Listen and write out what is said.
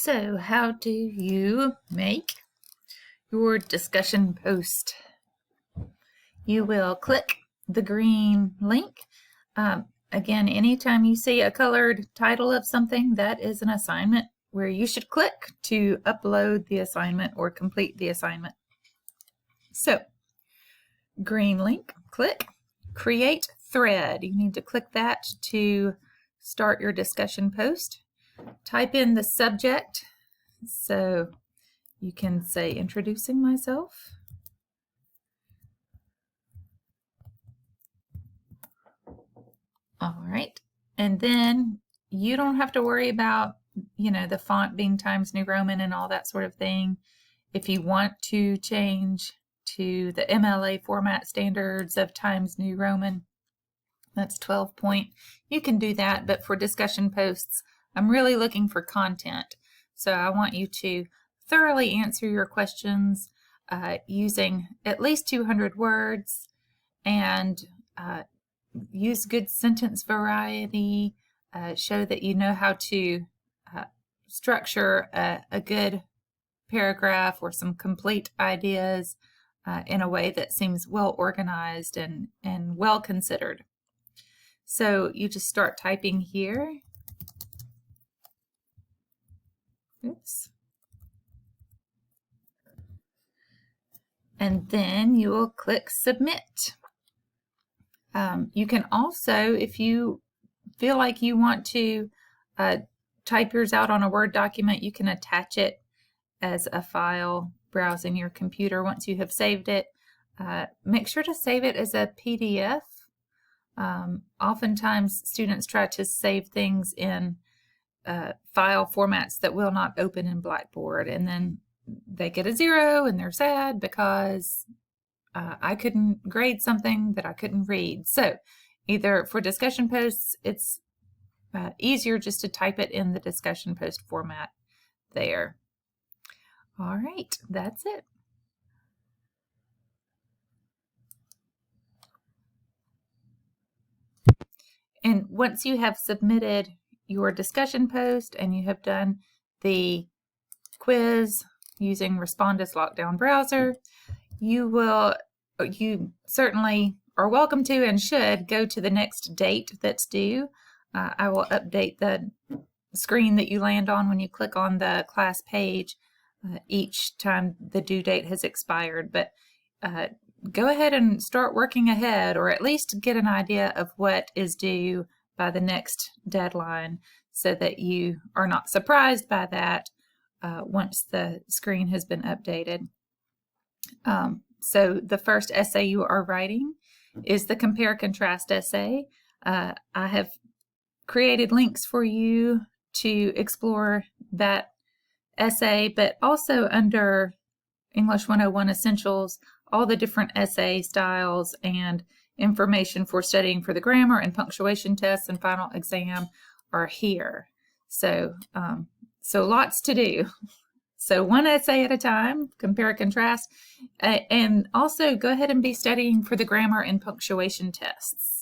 So, how do you make your discussion post? You will click the green link. Again, anytime you see a colored title of something, that is an assignment where you should click to upload the assignment or complete the assignment. So, green link, click, create thread. You need to click that to start your discussion post. Type in the subject, so you can say introducing myself. All right, and then you don't have to worry about, the font being Times New Roman and all that sort of thing. If you want to change to the MLA format standards of Times New Roman, that's 12 point, you can do that, but for discussion posts, I'm really looking for content. So I want you to thoroughly answer your questions using at least 200 words and use good sentence variety, show that you know how to structure a good paragraph or some complete ideas in a way that seems well organized and well considered. So you just start typing here. Oops. And then you will click submit. You can also, if you feel like you want to type yours out on a Word document, you can attach it as a file browsing your computer once you have saved it. Make sure to save it as a PDF. Oftentimes students try to save things in file formats that will not open in Blackboard, and then they get a 0 and they're sad because I couldn't grade something that I couldn't read. So either for discussion posts, it's easier just to type it in the discussion post format there. All right, that's it. And once you have submitted your discussion post and you have done the quiz using Respondus Lockdown Browser, you certainly are welcome to and should go to the next date that's due. I will update the screen that you land on when you click on the class page each time the due date has expired, but go ahead and start working ahead, or at least get an idea of what is due by the next deadline so that you are not surprised by that once the screen has been updated. So the first essay you are writing is the compare-contrast essay. I have created links for you to explore that essay, but also under English 101 Essentials, all the different essay styles and information for studying for the grammar and punctuation tests and final exam are here. So, so lots to do. So one essay at a time, compare, contrast, and also go ahead and be studying for the grammar and punctuation tests.